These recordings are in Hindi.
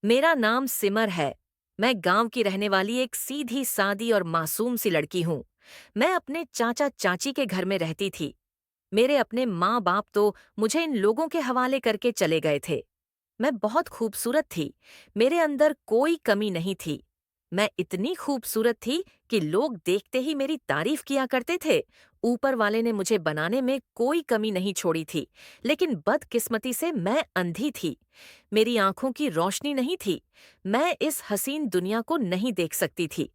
मेरा नाम सिमर है। मैं गांव की रहने वाली एक सीधी सादी और मासूम सी लड़की हूँ। मैं अपने चाचा चाची के घर में रहती थी। मेरे अपने माँ बाप तो मुझे इन लोगों के हवाले करके चले गए थे। मैं बहुत खूबसूरत थी। मेरे अंदर कोई कमी नहीं थी। मैं इतनी खूबसूरत थी कि लोग देखते ही मेरी तारीफ किया करते थे। ऊपर वाले ने मुझे बनाने में कोई कमी नहीं छोड़ी थी। लेकिन बदकिस्मती से मैं अंधी थी। मेरी आंखों की रोशनी नहीं थी। मैं इस हसीन दुनिया को नहीं देख सकती थी।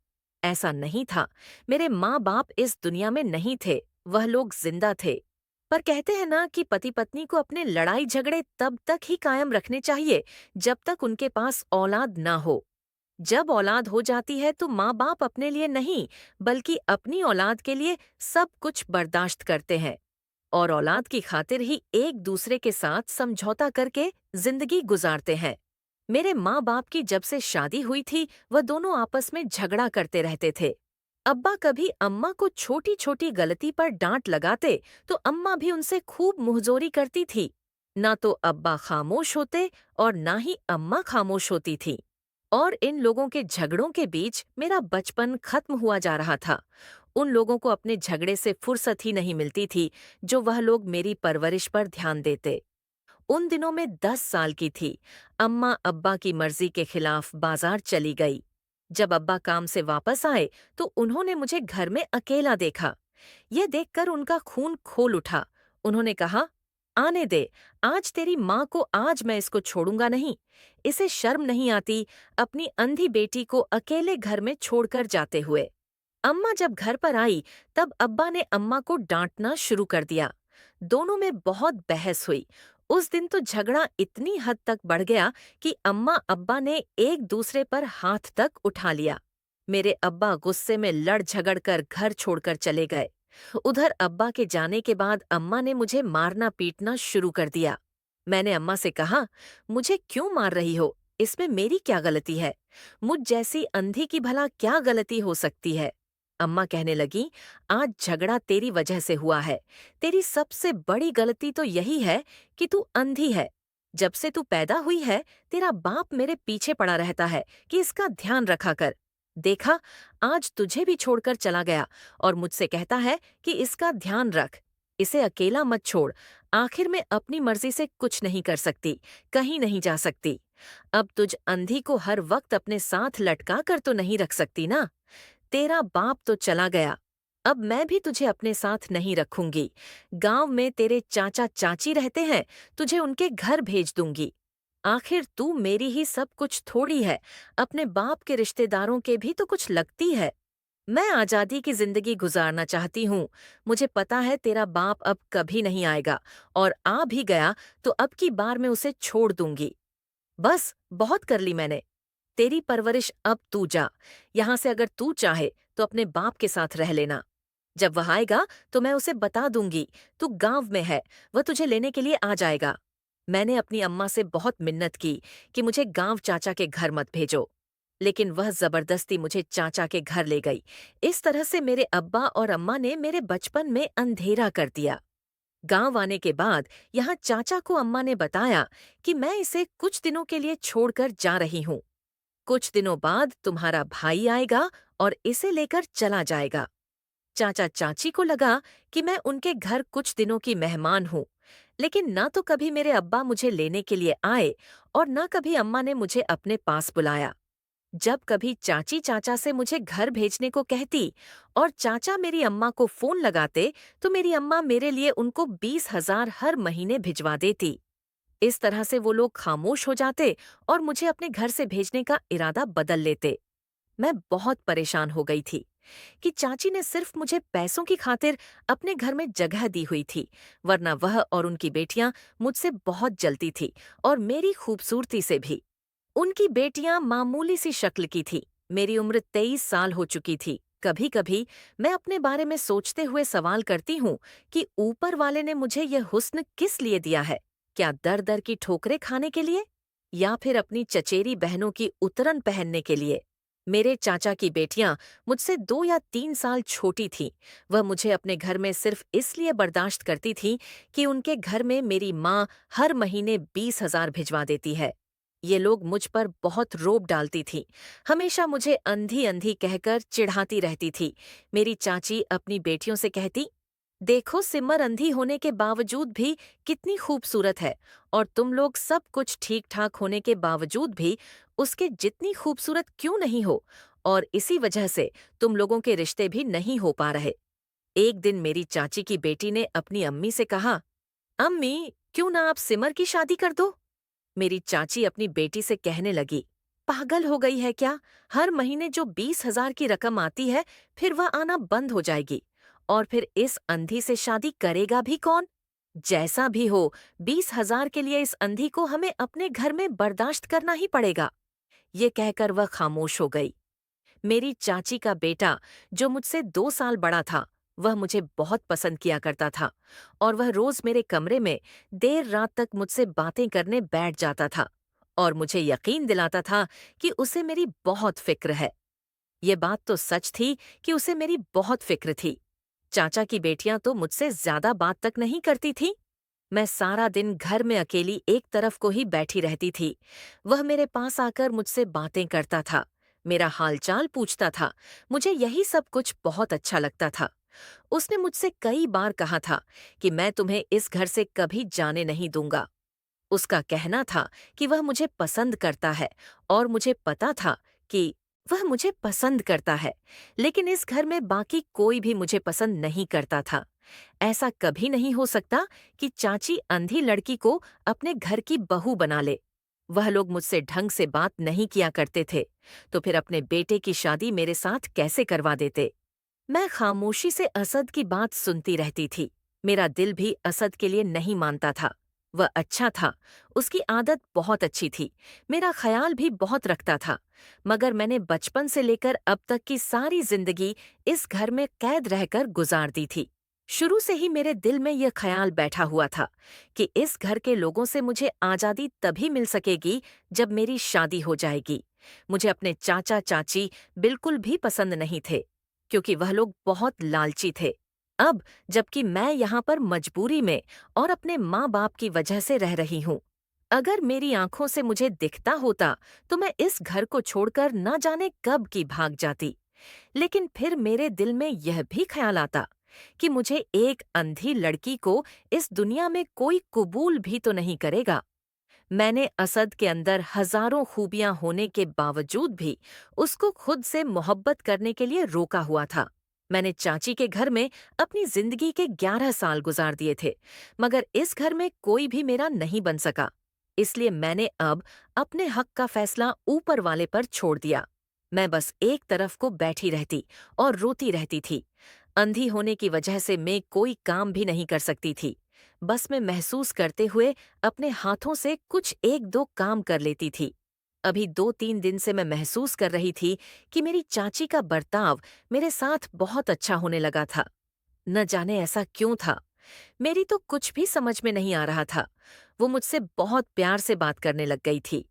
ऐसा नहीं था। मेरे माँ बाप इस दुनिया में नहीं थे। वह लोग जिंदा थे। पर कहते हैं ना कि पति पत्नी को अपने लड़ाई झगड़े तब तक ही कायम रखने चाहिए जब तक उनके पास औलाद ना हो। जब औलाद हो जाती है तो माँ बाप अपने लिए नहीं बल्कि अपनी औलाद के लिए सब कुछ बर्दाश्त करते हैं और औलाद की खातिर ही एक दूसरे के साथ समझौता करके जिंदगी गुजारते हैं। मेरे माँ बाप की जब से शादी हुई थी वह दोनों आपस में झगड़ा करते रहते थे। अब्बा कभी अम्मा को छोटी छोटी गलती पर डांट लगाते तो अम्मा भी उनसे खूब मुंहजोरी करती थी। ना तो अब्बा खामोश होते और ना ही अम्मा खामोश होती थी। और इन लोगों के झगड़ों के बीच मेरा बचपन खत्म हुआ जा रहा था। उन लोगों को अपने झगड़े से फुर्सत ही नहीं मिलती थी जो वह लोग मेरी परवरिश पर ध्यान देते। उन दिनों में 10 साल की थी। अम्मा अब्बा की मर्जी के खिलाफ बाजार चली गई। जब अब्बा काम से वापस आए तो उन्होंने मुझे घर में अकेला देखा। यह देखकर उनका खून खोल उठा। उन्होंने कहा, आने दे, आज तेरी माँ को, आज मैं इसको छोड़ूंगा नहीं। इसे शर्म नहीं आती अपनी अंधी बेटी को अकेले घर में छोड़कर जाते हुए। अम्मा जब घर पर आई तब अब्बा ने अम्मा को डांटना शुरू कर दिया। दोनों में बहुत बहस हुई। उस दिन तो झगड़ा इतनी हद तक बढ़ गया कि अम्मा अब्बा ने एक दूसरे पर हाथ तक उठा लिया। मेरे अब्बा गुस्से में लड़ झगड़ कर घर छोड़कर चले गए। उधर अब्बा के जाने के बाद अम्मा ने मुझे मारना पीटना शुरू कर दिया। मैंने अम्मा से कहा, मुझे क्यों मार रही हो? इसमें मेरी क्या गलती है? मुझ जैसी अंधी की भला क्या गलती हो सकती है? अम्मा कहने लगी, आज झगड़ा तेरी वजह से हुआ है। तेरी सबसे बड़ी गलती तो यही है कि तू अंधी है। जब से तू पैदा हुई है तेरा बाप मेरे पीछे पड़ा रहता है कि इसका ध्यान रखा कर। देखा, आज तुझे भी छोड़कर चला गया और मुझसे कहता है कि इसका ध्यान रख। इसे अकेला मत छोड़। आखिर में अपनी मर्जी से कुछ नहीं कर सकती, कहीं नहीं जा सकती। अब तुझ अंधी को हर वक्त अपने साथ लटका कर तो नहीं रख सकती ना। तेरा बाप तो चला गया, अब मैं भी तुझे अपने साथ नहीं रखूंगी। गांव में तेरे चाचा चाची रहते हैं, तुझे उनके घर भेज दूंगी। आखिर तू मेरी ही सब कुछ थोड़ी है, अपने बाप के रिश्तेदारों के भी तो कुछ लगती है। मैं आजादी की जिंदगी गुजारना चाहती हूँ। मुझे पता है तेरा बाप अब कभी नहीं आएगा और आ भी गया तो अब की बार मैं उसे छोड़ दूंगी। बस बहुत कर ली मैंने। तेरी परवरिश अब तू जा। यहाँ से अगर तू चाहे तो अपने बाप के साथ रह लेना। जब वह आएगा तो मैं उसे बता दूंगी तू गांव में है, वह तुझे लेने के लिए आ जाएगा। मैंने अपनी अम्मा से बहुत मिन्नत की कि मुझे गांव चाचा के घर मत भेजो, लेकिन वह जबरदस्ती मुझे चाचा के घर ले गई। इस तरह से मेरे अब्बा और अम्मा ने मेरे बचपन में अंधेरा कर दिया। गांव आने के बाद यहाँ चाचा को अम्मा ने बताया कि मैं इसे कुछ दिनों के लिए छोड़कर जा रही हूँ। कुछ दिनों बाद तुम्हारा भाई आएगा और इसे लेकर चला जाएगा। चाचा चाची को लगा कि मैं उनके घर कुछ दिनों की मेहमान हूँ, लेकिन ना तो कभी मेरे अब्बा मुझे लेने के लिए आए और ना कभी अम्मा ने मुझे अपने पास बुलाया। जब कभी चाची चाचा से मुझे घर भेजने को कहती और चाचा मेरी अम्मा को फोन लगाते तो मेरी अम्मा मेरे लिए उनको 20,000 हर महीने भिजवा देती। इस तरह से वो लोग खामोश हो जाते और मुझे अपने घर से भेजने का इरादा बदल लेते। मैं बहुत परेशान हो गई थी कि चाची ने सिर्फ मुझे पैसों की खातिर अपने घर में जगह दी हुई थी, वरना वह और उनकी बेटियां मुझसे बहुत जलती थी और मेरी खूबसूरती से भी। उनकी बेटियां मामूली सी शक्ल की थी। मेरी उम्र 23 साल हो चुकी थी। कभी कभी मैं अपने बारे में सोचते हुए सवाल करती हूँ कि ऊपर वाले ने मुझे यह हुस्न किस लिए दिया है? क्या दर दर की ठोकरें खाने के लिए या फिर अपनी चचेरी बहनों की उतरन पहनने के लिए? मेरे चाचा की बेटियां मुझसे 2 या 3 साल छोटी थीं। वह मुझे अपने घर में सिर्फ इसलिए बर्दाश्त करती थीं कि उनके घर में मेरी माँ हर महीने 20,000 भिजवा देती है। ये लोग मुझ पर बहुत रोब डालती थी, हमेशा मुझे अंधी अंधी कहकर चिढ़ाती रहती थी। मेरी चाची अपनी बेटियों से कहती, देखो सिमर अंधी होने के बावजूद भी कितनी खूबसूरत है, और तुम लोग सब कुछ ठीक ठाक होने के बावजूद भी उसके जितनी खूबसूरत क्यों नहीं हो, और इसी वजह से तुम लोगों के रिश्ते भी नहीं हो पा रहे। एक दिन मेरी चाची की बेटी ने अपनी अम्मी से कहा, अम्मी, क्यों ना आप सिमर की शादी कर दो? मेरी चाची अपनी बेटी से कहने लगी, पागल हो गई है क्या? हर महीने जो 20,000 की रकम आती है, फिर वह आना बंद हो जाएगी, और फिर इस अंधी से शादी करेगा भी कौन? जैसा भी हो, 20,000 के लिए इस अंधी को हमें अपने घर में बर्दाश्त करना ही पड़ेगा। ये कहकर वह खामोश हो गई। मेरी चाची का बेटा, जो मुझसे 2 साल बड़ा था, वह मुझे बहुत पसंद किया करता था, और वह रोज मेरे कमरे में देर रात तक मुझसे बातें करने बैठ जाता था, और मुझे यकीन दिलाता था कि उसे मेरी बहुत फिक्र है। ये बात तो सच थी कि उसे मेरी बहुत फिक्र थी। चाचा की बेटियां तो मुझसे ज्यादा बात तक नहीं करती थीं। मैं सारा दिन घर में अकेली एक तरफ को ही बैठी रहती थी। वह मेरे पास आकर मुझसे बातें करता था, मेरा हालचाल पूछता था। मुझे यही सब कुछ बहुत अच्छा लगता था। उसने मुझसे कई बार कहा था कि मैं तुम्हें इस घर से कभी जाने नहीं दूंगा। उसका कहना था कि वह मुझे पसंद करता है, और मुझे पता था कि वह मुझे पसंद करता है, लेकिन इस घर में बाकी कोई भी मुझे पसंद नहीं करता था। ऐसा कभी नहीं हो सकता कि चाची अंधी लड़की को अपने घर की बहू बना ले। वह लोग मुझसे ढंग से बात नहीं किया करते थे, तो फिर अपने बेटे की शादी मेरे साथ कैसे करवा देते? मैं खामोशी से असद की बात सुनती रहती थी। मेरा दिल भी असद के लिए नहीं मानता था। वह अच्छा था, उसकी आदत बहुत अच्छी थी, मेरा ख्याल भी बहुत रखता था, मगर मैंने बचपन से लेकर अब तक की सारी जिंदगी इस घर में कैद रहकर गुजार दी थी। शुरू से ही मेरे दिल में यह ख्याल बैठा हुआ था कि इस घर के लोगों से मुझे आज़ादी तभी मिल सकेगी जब मेरी शादी हो जाएगी। मुझे अपने चाचा चाची बिल्कुल भी पसंद नहीं थे, क्योंकि वह लोग बहुत लालची थे। अब जबकि मैं यहाँ पर मजबूरी में और अपने माँ बाप की वजह से रह रही हूँ, अगर मेरी आंखों से मुझे दिखता होता तो मैं इस घर को छोड़कर न जाने कब की भाग जाती। लेकिन फिर मेरे दिल में यह भी ख्याल आता कि मुझे एक अंधी लड़की को इस दुनिया में कोई कबूल भी तो नहीं करेगा। मैंने असद के अंदर हजारों खूबियां होने के बावजूद भी उसको खुद से मोहब्बत करने के लिए रोका हुआ था। मैंने चाची के घर में अपनी जिंदगी के 11 साल गुजार दिए थे, मगर इस घर में कोई भी मेरा नहीं बन सका। इसलिए मैंने अब अपने हक का फैसला ऊपर वाले पर छोड़ दिया। मैं बस एक तरफ को बैठी रहती और रोती रहती थी। अंधी होने की वजह से मैं कोई काम भी नहीं कर सकती थी। बस मैं महसूस करते हुए अपने हाथों से कुछ एक दो काम कर लेती थी। अभी 2-3 दिन से मैं महसूस कर रही थी कि मेरी चाची का बर्ताव मेरे साथ बहुत अच्छा होने लगा था। न जाने ऐसा क्यों था। मेरी तो कुछ भी समझ में नहीं आ रहा था। वो मुझसे बहुत प्यार से बात करने लग गई थी।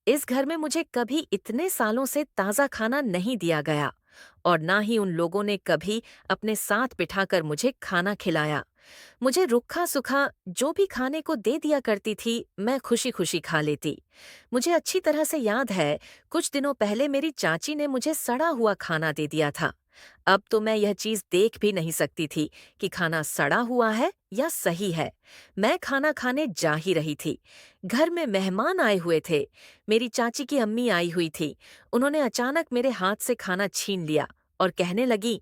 इस घर में मुझे कभी इतने सालों से ताज़ा खाना नहीं दिया गया, और ना ही उन लोगों ने कभी अपने साथ बिठाकर मुझे खाना खिलाया। मुझे रुक्खा-सुखा जो भी खाने को दे दिया करती थी, मैं खुशी-खुशी खा लेती। मुझे अच्छी तरह से याद है, कुछ दिनों पहले मेरी चाची ने मुझे सड़ा हुआ खाना दे दिया था। अब तो मैं यह चीज़ देख भी नहीं सकती थी कि खाना सड़ा हुआ है या सही है। मैं खाना खाने जा ही रही थी। घर में मेहमान आए हुए थे। मेरी चाची की अम्मी आई हुई थी। उन्होंने अचानक मेरे हाथ से खाना छीन लिया और कहने लगी,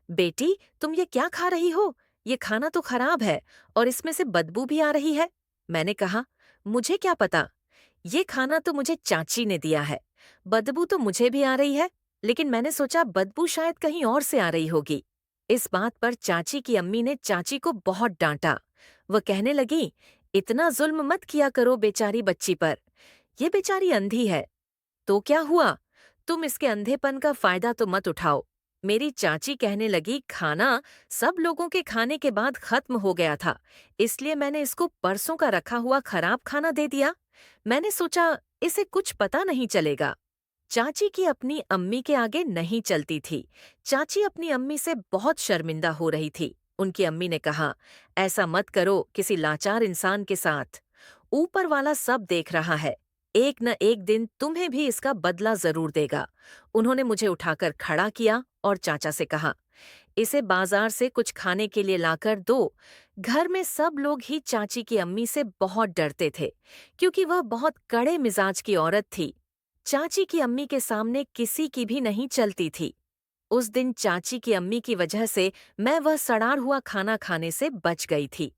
बेटी, तुम ये क्या खा रही हो? ये खाना तो खराब है, और इसमें से बदबू भी आ रही है। मैंने कहा, मुझे क्या पता? ये खाना तो मुझे चाची ने दिया है। बदबू तो मुझे भी आ रही है, लेकिन मैंने सोचा बदबू शायद कहीं और से आ रही होगी। इस बात पर चाची की अम्मी ने चाची को बहुत डांटा। वह कहने लगी, इतना जुल्म मत किया करो बेचारी बच्ची पर। ये बेचारी अंधी है। तो क्या हुआ? तुम इसके अंधेपन का फायदा तो मत उठाओ। मेरी चाची कहने लगी, खाना सब लोगों के खाने के बाद खत्म हो गया था, इसलिए मैंने इसको परसों का रखा हुआ खराब खाना दे दिया। मैंने सोचा इसे कुछ पता नहीं चलेगा। चाची की अपनी अम्मी के आगे नहीं चलती थी। चाची अपनी अम्मी से बहुत शर्मिंदा हो रही थी। उनकी अम्मी ने कहा, ऐसा मत करो किसी लाचार इंसान के साथ। ऊपर वाला सब देख रहा है। एक न एक दिन तुम्हें भी इसका बदला जरूर देगा। उन्होंने मुझे उठाकर खड़ा किया और चाचा से कहा, इसे बाजार से कुछ खाने के लिए लाकर दो। घर में सब लोग ही चाची की अम्मी से बहुत डरते थे, क्योंकि वह बहुत कड़े मिजाज की औरत थी। चाची की अम्मी के सामने किसी की भी नहीं चलती थी। उस दिन चाची की अम्मी की वजह से मैं वह सड़ा हुआ खाना खाने से बच गई थी।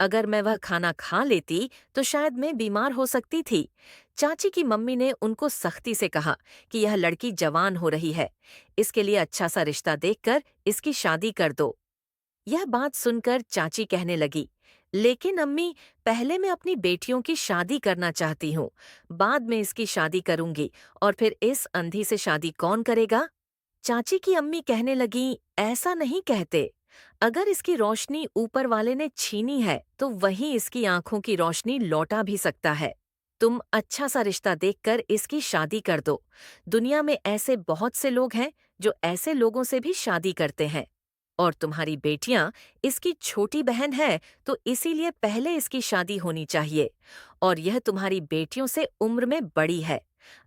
अगर मैं वह खाना खा लेती तो शायद मैं बीमार हो सकती थी। चाची की मम्मी ने उनको सख्ती से कहा कि यह लड़की जवान हो रही है, इसके लिए अच्छा सा रिश्ता देखकर इसकी शादी कर दो। यह बात सुनकर चाची कहने लगी, लेकिन अम्मी, पहले मैं अपनी बेटियों की शादी करना चाहती हूँ, बाद में इसकी शादी करूंगी, और फिर इस अंधी से शादी कौन करेगा? चाची की अम्मी कहने लगी, ऐसा नहीं कहते। अगर इसकी रोशनी ऊपर वाले ने छीनी है तो वही इसकी आंखों की रोशनी लौटा भी सकता है। तुम अच्छा सा रिश्ता देखकर इसकी शादी कर दो। दुनिया में ऐसे बहुत से लोग हैं जो ऐसे लोगों से भी शादी करते हैं। और तुम्हारी बेटियां इसकी छोटी बहन है, तो इसीलिए पहले इसकी शादी होनी चाहिए। और यह तुम्हारी बेटियों से उम्र में बड़ी है।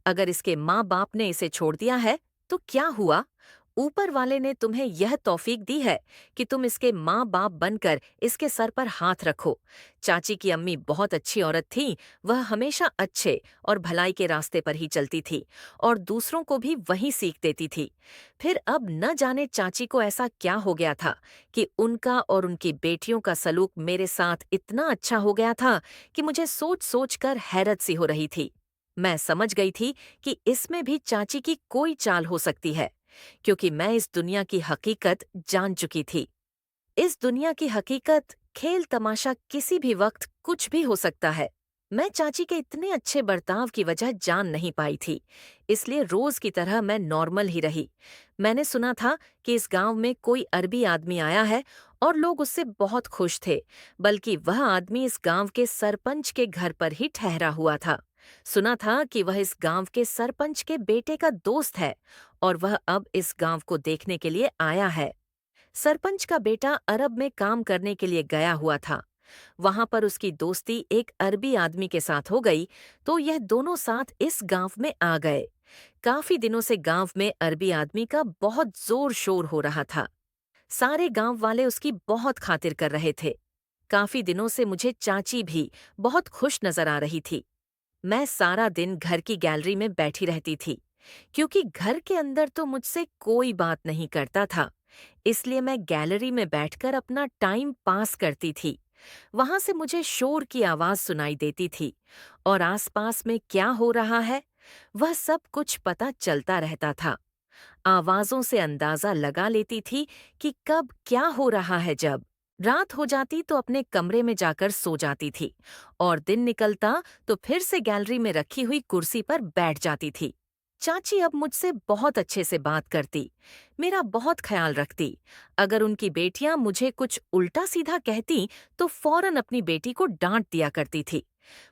अगर इसके माँ बाप ने इसे छोड़ दिया है तो क्या हुआ? ऊपर वाले ने तुम्हें यह तौफीक दी है कि तुम इसके माँ बाप बनकर इसके सर पर हाथ रखो। चाची की अम्मी बहुत अच्छी औरत थी। वह हमेशा अच्छे और भलाई के रास्ते पर ही चलती थी और दूसरों को भी वही सीख देती थी। फिर अब न जाने चाची को ऐसा क्या हो गया था कि उनका और उनकी बेटियों का सलूक मेरे साथ इतना अच्छा हो गया था कि मुझे सोच सोच कर हैरत सी हो रही थी। मैं समझ गई थी कि इसमें भी चाची की कोई चाल हो सकती है, क्योंकि मैं इस दुनिया की हकीकत जान चुकी थी। इस दुनिया की हकीकत, खेल तमाशा किसी भी वक्त कुछ भी हो सकता है। मैं चाची के इतने अच्छे बर्ताव की वजह जान नहीं पाई थी, इसलिए रोज की तरह मैं नॉर्मल ही रही। मैंने सुना था कि इस गांव में कोई अरबी आदमी आया है और लोग उससे बहुत खुश थे, बल्कि वह आदमी इस गांव के सरपंच के घर पर ही ठहरा हुआ था। सुना था कि वह इस गांव के सरपंच के बेटे का दोस्त है और वह अब इस गांव को देखने के लिए आया है। सरपंच का बेटा अरब में काम करने के लिए गया हुआ था। वहां पर उसकी दोस्ती एक अरबी आदमी के साथ हो गई, तो यह दोनों साथ इस गांव में आ गए। काफी दिनों से गांव में अरबी आदमी का बहुत जोर शोर हो रहा था। सारे गांव वाले उसकी बहुत खातिर कर रहे थे। काफी दिनों से मुझे चाची भी बहुत खुश नजर आ रही थी। मैं सारा दिन घर की गैलरी में बैठी रहती थी, क्योंकि घर के अंदर तो मुझसे कोई बात नहीं करता था। इसलिए मैं गैलरी में बैठकर अपना टाइम पास करती थी। वहां से मुझे शोर की आवाज सुनाई देती थी और आसपास में क्या हो रहा है वह सब कुछ पता चलता रहता था। आवाजों से अंदाजा लगा लेती थी कि कब क्या हो रहा है। जब रात हो जाती तो अपने कमरे में जाकर सो जाती थी और दिन निकलता तो फिर से गैलरी में रखी हुई कुर्सी पर बैठ जाती थी। चाची अब मुझसे बहुत अच्छे से बात करती, मेरा बहुत ख्याल रखती। अगर उनकी बेटियां मुझे कुछ उल्टा सीधा कहती तो फौरन अपनी बेटी को डांट दिया करती थी।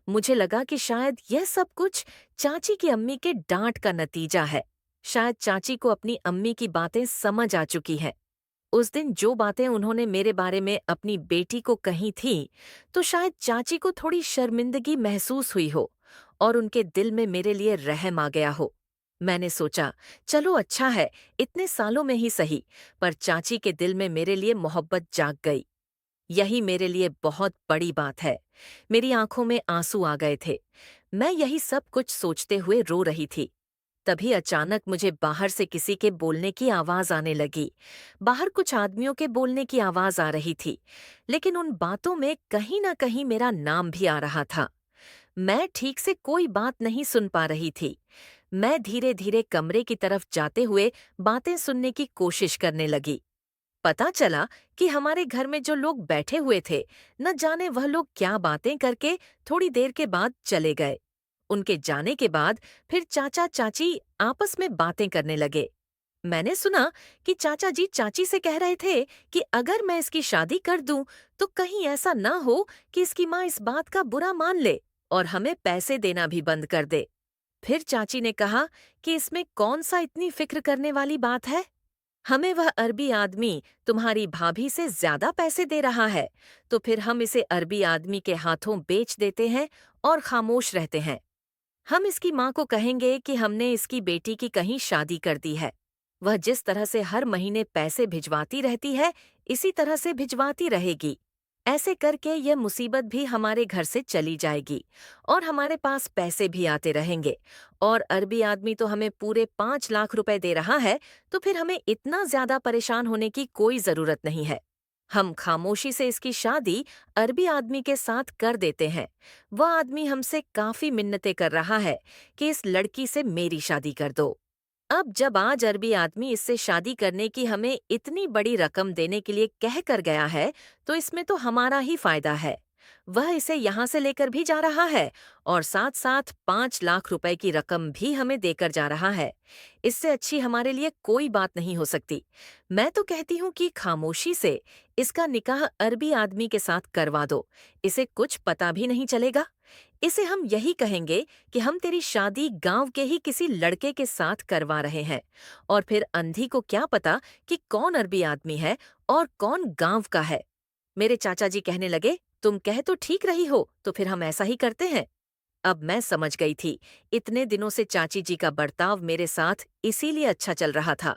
मुझे लगा कि शायद यह सब कुछ चाची की अम्मी के डांट का नतीजा है। शायद चाची को अपनी अम्मी की बातें समझ आ चुकी हैं। उस दिन जो बातें उन्होंने मेरे बारे में अपनी बेटी को कही थीं, तो शायद चाची को थोड़ी शर्मिंदगी महसूस हुई हो और उनके दिल में मेरे लिए रहम आ गया हो। मैंने सोचा, चलो अच्छा है, इतने सालों में ही सही, पर चाची के दिल में मेरे लिए मोहब्बत जाग गई। यही मेरे लिए बहुत बड़ी बात है। मेरी आंखों में आंसू आ गए थे। मैं यही सब कुछ सोचते हुए रो रही थी। तभी अचानक मुझे बाहर से किसी के बोलने की आवाज आने लगी। बाहर कुछ आदमियों के बोलने की आवाज आ रही थी, लेकिन उन बातों में कहीं न कहीं मेरा नाम भी आ रहा था। मैं ठीक से कोई बात नहीं सुन पा रही थी। मैं धीरे-धीरे कमरे की तरफ जाते हुए बातें सुनने की कोशिश करने लगी। पता चला कि हमारे घर में जो लोग बैठे हुए थे, न जाने वह लोग क्या बातें करके थोड़ी देर के बाद चले गए। उनके जाने के बाद फिर चाचा चाची आपस में बातें करने लगे। मैंने सुना कि चाचा जी चाची से कह रहे थे कि अगर मैं इसकी शादी कर दूं तो कहीं ऐसा ना हो कि इसकी माँ इस बात का बुरा मान ले और हमें पैसे देना भी बंद कर दे। फिर चाची ने कहा कि इसमें कौन सा इतनी फिक्र करने वाली बात है। हमें वह अरबी आदमी तुम्हारी भाभी से ज्यादा पैसे दे रहा है, तो फिर हम इसे अरबी आदमी के हाथों बेच देते हैं और खामोश रहते हैं। हम इसकी माँ को कहेंगे कि हमने इसकी बेटी की कहीं शादी कर दी है। वह जिस तरह से हर महीने पैसे भिजवाती रहती है, इसी तरह से भिजवाती रहेगी। ऐसे करके यह मुसीबत भी हमारे घर से चली जाएगी और हमारे पास पैसे भी आते रहेंगे। और अरबी आदमी तो हमें पूरे 5 लाख रुपए दे रहा है, तो फिर हमें इतना ज्यादा परेशान होने की कोई जरूरत नहीं है। हम खामोशी से इसकी शादी अरबी आदमी के साथ कर देते हैं। वह आदमी हमसे काफी मिन्नतें कर रहा है कि इस लड़की से मेरी शादी कर दो। अब जब आज अरबी आदमी इससे शादी करने की हमें इतनी बड़ी रकम देने के लिए कह कर गया है, तो इसमें तो हमारा ही फायदा है। वह इसे यहाँ से लेकर भी जा रहा है और साथ साथ 5 लाख रुपए की रकम भी हमें देकर जा रहा है। इससे अच्छी हमारे लिए कोई बात नहीं हो सकती। मैं तो कहती हूँ कि खामोशी से इसका निकाह अरबी आदमी के साथ करवा दो। इसे कुछ पता भी नहीं चलेगा। इसे हम यही कहेंगे कि हम तेरी शादी गांव के ही किसी लड़के के साथ करवा रहे हैं, और फिर अंधी को क्या पता कि कौन अरबी आदमी है और कौन गांव का है। मेरे चाचा जी कहने लगे, तुम कह तो ठीक रही हो, तो फिर हम ऐसा ही करते हैं। अब मैं समझ गई थी, इतने दिनों से चाची जी का बर्ताव मेरे साथ इसीलिए अच्छा चल रहा था।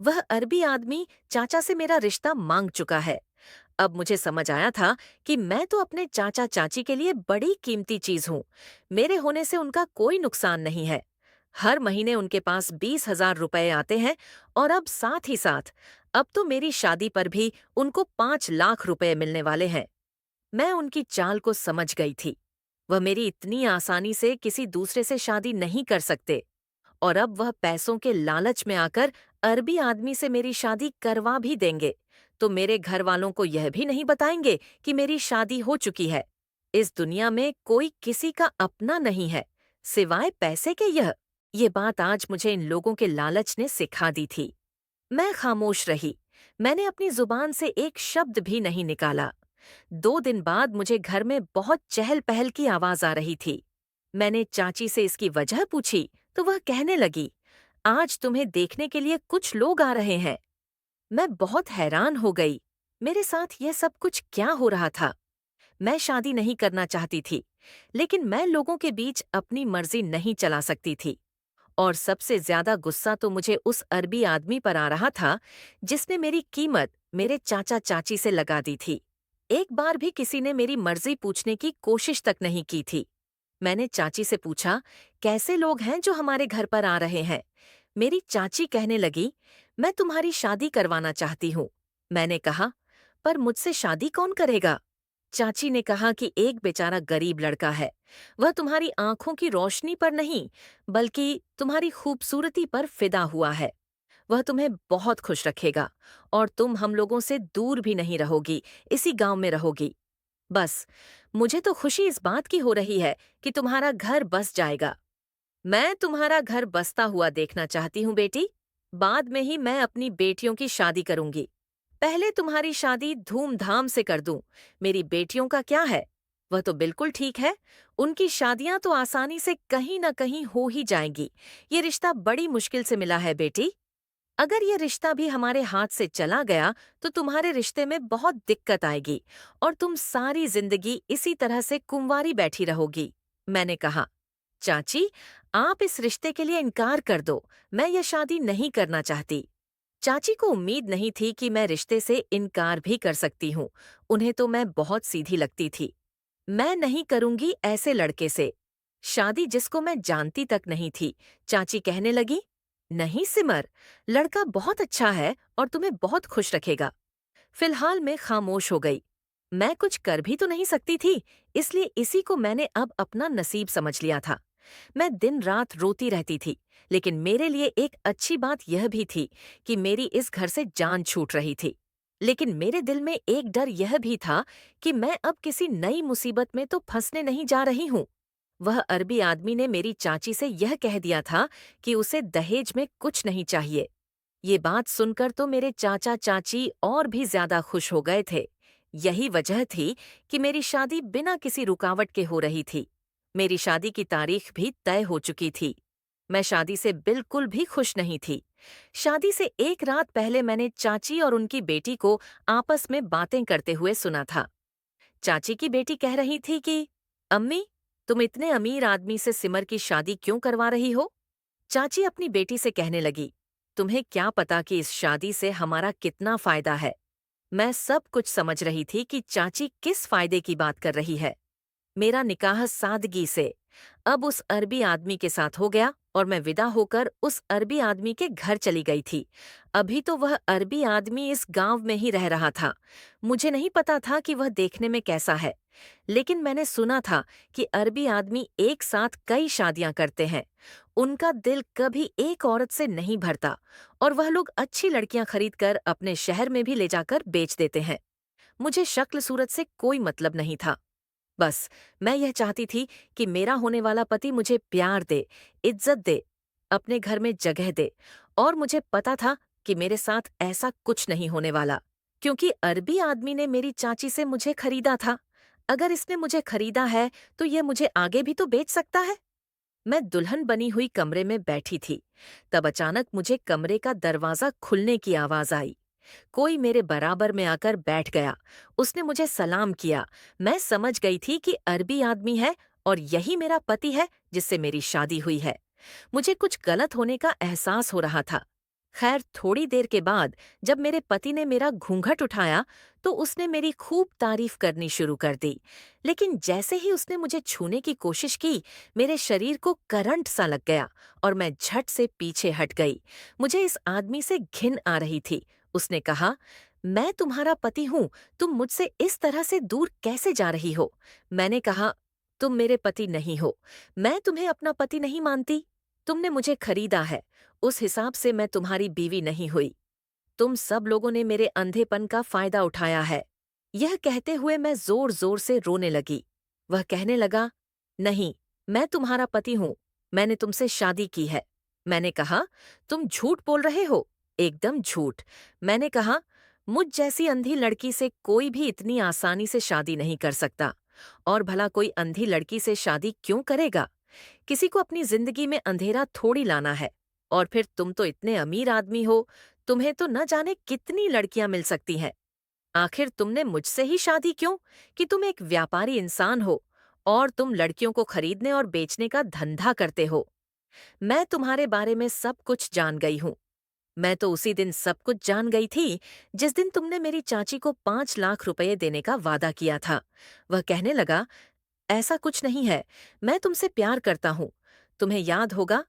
वह अरबी आदमी चाचा से मेरा रिश्ता मांग चुका है। अब मुझे समझ आया था कि मैं तो अपने चाचा चाची के लिए बड़ी कीमती चीज हूँ। मेरे होने से उनका कोई नुकसान नहीं है। हर महीने उनके पास 20,000 रुपए आते हैं, और अब साथ ही साथ अब तो मेरी शादी पर भी उनको 5 लाख रुपए मिलने वाले हैं। मैं उनकी चाल को समझ गई थी। वह मेरी इतनी आसानी से किसी दूसरे से शादी नहीं कर सकते, और अब वह पैसों के लालच में आकर अरबी आदमी से मेरी शादी करवा भी देंगे, तो मेरे घर वालों को यह भी नहीं बताएंगे कि मेरी शादी हो चुकी है। इस दुनिया में कोई किसी का अपना नहीं है, सिवाय पैसे के। ये बात आज मुझे इन लोगों के लालच ने सिखा दी थी। मैं खामोश रही। मैंने अपनी जुबान से एक शब्द भी नहीं निकाला। 2 दिन बाद मुझे घर में बहुत चहल पहल की आवाज आ रही थी। मैंने चाची से इसकी वजह पूछी, तो वह कहने लगी, आज तुम्हें देखने के लिए कुछ लोग आ रहे हैं। मैं बहुत हैरान हो गई। मेरे साथ यह सब कुछ क्या हो रहा था? मैं शादी नहीं करना चाहती थी, लेकिन मैं लोगों के बीच अपनी मर्जी नहीं चला सकती थी। और सबसे ज्यादा गुस्सा तो मुझे उस अरबी आदमी पर आ रहा था, जिसने मेरी कीमत मेरे चाचा चाची से लगा दी थी। एक बार भी किसी ने मेरी मर्जी पूछने की कोशिश तक नहीं की थी। मैंने चाची से पूछा, कैसे लोग हैं जो हमारे घर पर आ रहे हैं? मेरी चाची कहने लगी, मैं तुम्हारी शादी करवाना चाहती हूँ। मैंने कहा, पर मुझसे शादी कौन करेगा? चाची ने कहा कि एक बेचारा गरीब लड़का है। वह तुम्हारी आंखों की रोशनी पर नहीं, बल्कि तुम्हारी खूबसूरती पर फिदा हुआ है। वह तुम्हें बहुत खुश रखेगा, और तुम हम लोगों से दूर भी नहीं रहोगी, इसी गांव में रहोगी। बस, मुझे तो खुशी इस बात की हो रही है कि तुम्हारा घर बस जाएगा। मैं तुम्हारा घर बसता हुआ देखना चाहती हूँ बेटी। बाद में ही मैं अपनी बेटियों की शादी करूंगी। पहले तुम्हारी शादी धूमधाम से कर दूं। मेरी बेटियों का क्या है? वह तो बिल्कुल ठीक है। उनकी शादियां तो आसानी से कहीं न कहीं हो ही जाएंगी। ये रिश्ता बड़ी मुश्किल से मिला है बेटी। अगर ये रिश्ता भी हमारे हाथ से चला गया, तो तुम्हारे रिश्ते में बहुत दिक्कत आएगी, और तुम सारी जिंदगी इसी तरह से कुंवारी बैठी रहोगी। मैंने कहा, चाची, आप इस रिश्ते के लिए इनकार कर दो। मैं यह शादी नहीं करना चाहती। चाची को उम्मीद नहीं थी कि मैं रिश्ते से इनकार भी कर सकती हूँ। उन्हें तो मैं बहुत सीधी लगती थी। मैं नहीं करूंगी ऐसे लड़के से शादी जिसको मैं जानती तक नहीं थी। चाची कहने लगी, नहीं सिमर, लड़का बहुत अच्छा है और तुम्हें बहुत खुश रखेगा। फिलहाल मैं खामोश हो गई। मैं कुछ कर भी तो नहीं सकती थी, इसलिए इसी को मैंने अब अपना नसीब समझ लिया था। मैं दिन रात रोती रहती थी, लेकिन मेरे लिए एक अच्छी बात यह भी थी कि मेरी इस घर से जान छूट रही थी। लेकिन मेरे दिल में एक डर यह भी था कि मैं अब किसी नई मुसीबत में तो फंसने नहीं जा रही हूँ। वह अरबी आदमी ने मेरी चाची से यह कह दिया था कि उसे दहेज में कुछ नहीं चाहिए। ये बात सुनकर तो मेरे चाचा चाची और भी ज्यादा खुश हो गए थे। यही वजह थी कि मेरी शादी बिना किसी रुकावट के हो रही थी। मेरी शादी की तारीख भी तय हो चुकी थी। मैं शादी से बिल्कुल भी खुश नहीं थी। शादी से एक रात पहले मैंने चाची और उनकी बेटी को आपस में बातें करते हुए सुना था। चाची की बेटी कह रही थी कि अम्मी, तुम इतने अमीर आदमी से सिमर की शादी क्यों करवा रही हो? चाची अपनी बेटी से कहने लगी, तुम्हें क्या पता कि इस शादी से हमारा कितना फायदा है। मैं सब कुछ समझ रही थी कि चाची किस फायदे की बात कर रही है। मेरा निकाह सादगी से अब उस अरबी आदमी के साथ हो गया और मैं विदा होकर उस अरबी आदमी के घर चली गई थी। अभी तो वह अरबी आदमी इस गांव में ही रह रहा था। मुझे नहीं पता था कि वह देखने में कैसा है, लेकिन मैंने सुना था कि अरबी आदमी एक साथ कई शादियां करते हैं। उनका दिल कभी एक औरत से नहीं भरता और वह लोग अच्छी लड़कियां खरीदकर अपने शहर में भी ले जाकर बेच देते हैं। मुझे शक्ल सूरत से कोई मतलब नहीं था। बस मैं यह चाहती थी कि मेरा होने वाला पति मुझे प्यार दे, इज्जत दे, अपने घर में जगह दे। और मुझे पता था कि मेरे साथ ऐसा कुछ नहीं होने वाला, क्योंकि अरबी आदमी ने मेरी चाची से मुझे खरीदा था। अगर इसने मुझे खरीदा है तो यह मुझे आगे भी तो बेच सकता है। मैं दुल्हन बनी हुई कमरे में बैठी थी। तब अचानक मुझे कमरे का दरवाजा खुलने की आवाज आई। कोई मेरे बराबर में आकर बैठ गया। उसने मुझे सलाम किया। मैं समझ गई थी कि अरबी आदमी है और यही मेरा पति है जिससे मेरी शादी हुई है। मुझे कुछ गलत होने का एहसास हो रहा था। खैर, थोड़ी देर के बाद जब मेरे पति ने मेरा घूंघट उठाया तो उसने मेरी खूब तारीफ करनी शुरू कर दी। लेकिन जैसे ही उसने मुझे छूने की कोशिश की, मेरे शरीर को करंट सा लग गया और मैं झट से पीछे हट गई। मुझे इस आदमी से घिन आ रही थी। उसने कहा, मैं तुम्हारा पति हूं, तुम मुझसे इस तरह से दूर कैसे जा रही हो? मैंने कहा, तुम मेरे पति नहीं हो। मैं तुम्हें अपना पति नहीं मानती। तुमने मुझे खरीदा है, उस हिसाब से मैं तुम्हारी बीवी नहीं हुई। तुम सब लोगों ने मेरे अंधेपन का फायदा उठाया है। यह कहते हुए मैं जोर जोर से रोने लगी। वह कहने लगा, नहीं, मैं तुम्हारा पति हूं, मैंने तुमसे शादी की है। मैंने कहा, तुम झूठ बोल रहे हो। एकदम झूठ। मैंने कहा, मुझ जैसी अंधी लड़की से कोई भी इतनी आसानी से शादी नहीं कर सकता। और भला कोई अंधी लड़की से शादी क्यों करेगा? किसी को अपनी जिंदगी में अंधेरा थोड़ी लाना है। और फिर तुम तो इतने अमीर आदमी हो, तुम्हें तो न जाने कितनी लड़कियां मिल सकती हैं। आखिर तुमने मुझसे ही शादी क्यों? कि तुम एक व्यापारी इंसान हो और तुम लड़कियों को खरीदने और बेचने का धंधा करते हो। मैं तुम्हारे बारे में सब कुछ जान गई हूँ। मैं तो उसी दिन सब कुछ जान गई थी जिस दिन तुमने मेरी चाची को 5 लाख रुपए देने का वादा किया था। वह कहने लगा, ऐसा कुछ नहीं है, मैं तुमसे प्यार करता हूँ। तुम्हें याद होगा,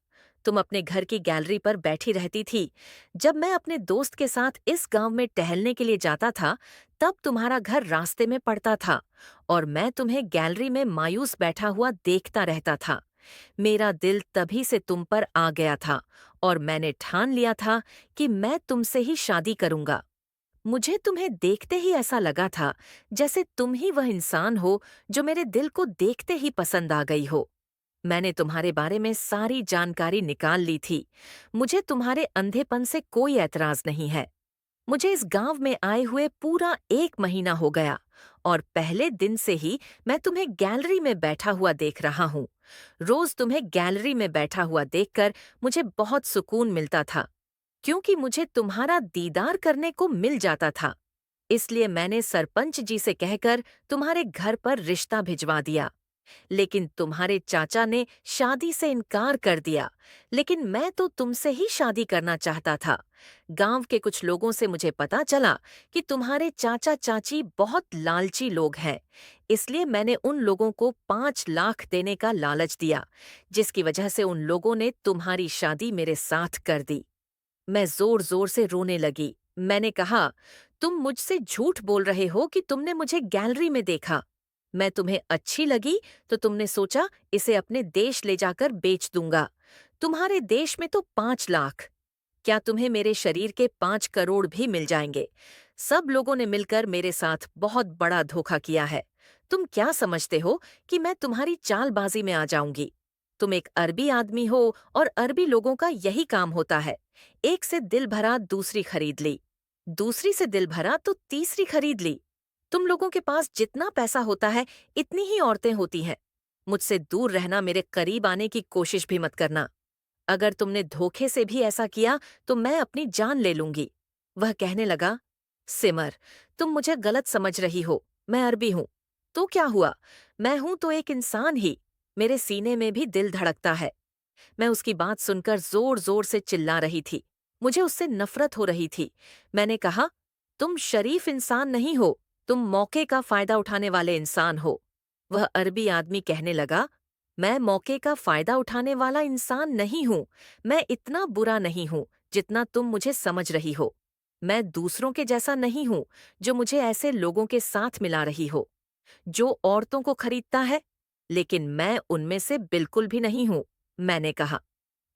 तुम अपने घर की गैलरी पर बैठी रहती थी। जब मैं अपने दोस्त के साथ इस गांव में टहलने के लिए जाता था, तब तुम्हारा घर रास्ते में पड़ता था और मैं तुम्हें गैलरी में मायूस बैठा हुआ देखता रहता था। मेरा दिल तभी से तुम पर आ गया था और मैंने ठान लिया था कि मैं तुमसे ही शादी करूंगा। मुझे तुम्हें देखते ही ऐसा लगा था जैसे तुम ही वह इंसान हो जो मेरे दिल को देखते ही पसंद आ गई हो। मैंने तुम्हारे बारे में सारी जानकारी निकाल ली थी। मुझे तुम्हारे अंधेपन से कोई ऐतराज नहीं है। मुझे इस गांव में आए हुए पूरा 1 महीना हो गया और पहले दिन से ही मैं तुम्हें गैलरी में बैठा हुआ देख रहा हूँ। रोज तुम्हें गैलरी में बैठा हुआ देखकर मुझे बहुत सुकून मिलता था, क्योंकि मुझे तुम्हारा दीदार करने को मिल जाता था। इसलिए मैंने सरपंच जी से कहकर तुम्हारे घर पर रिश्ता भिजवा दिया। लेकिन तुम्हारे चाचा ने शादी से इनकार कर दिया। लेकिन मैं तो तुमसे ही शादी करना चाहता था। गांव के कुछ लोगों से मुझे पता चला कि तुम्हारे चाचा चाची बहुत लालची लोग हैं। इसलिए मैंने उन लोगों को 5 लाख देने का लालच दिया, जिसकी वजह से उन लोगों ने तुम्हारी शादी मेरे साथ कर दी। मैं जोर जोर से रोने लगी। मैंने कहा, तुम मुझसे झूठ बोल रहे हो कि तुमने मुझे गैलरी में देखा। मैं तुम्हें अच्छी लगी तो तुमने सोचा इसे अपने देश ले जाकर बेच दूंगा। तुम्हारे देश में तो 5 लाख। क्या तुम्हें मेरे शरीर के 5 करोड़ भी मिल जाएंगे? सब लोगों ने मिलकर मेरे साथ बहुत बड़ा धोखा किया है। तुम क्या समझते हो कि मैं तुम्हारी चालबाजी में आ जाऊंगी? तुम एक अरबी आदमी हो और अरबी लोगों का यही काम होता है। एक से दिल भरा दूसरी खरीद ली, दूसरी से दिल भरा तो तीसरी खरीद ली। तुम लोगों के पास जितना पैसा होता है, इतनी ही औरतें होती हैं। मुझसे दूर रहना, मेरे करीब आने की कोशिश भी मत करना। अगर तुमने धोखे से भी ऐसा किया तो मैं अपनी जान ले लूंगी। वह कहने लगा, सिमर, तुम मुझे गलत समझ रही हो। मैं अरबी हूं तो क्या हुआ? मैं हूं तो एक इंसान ही। मेरे सीने में भी दिल धड़कता है। मैं उसकी बात सुनकर जोर जोर से चिल्ला रही थी। मुझे उससे नफरत हो रही थी। मैंने कहा, तुम शरीफ इंसान नहीं हो, तुम मौके का फायदा उठाने वाले इंसान हो। वह अरबी आदमी कहने लगा, मैं मौके का फायदा उठाने वाला इंसान नहीं हूं। मैं इतना बुरा नहीं हूं जितना तुम मुझे समझ रही हो। मैं दूसरों के जैसा नहीं हूं जो मुझे ऐसे लोगों के साथ मिला रही हो जो औरतों को खरीदता है, लेकिन मैं उनमें से बिल्कुल भी नहीं हूं। मैंने कहा,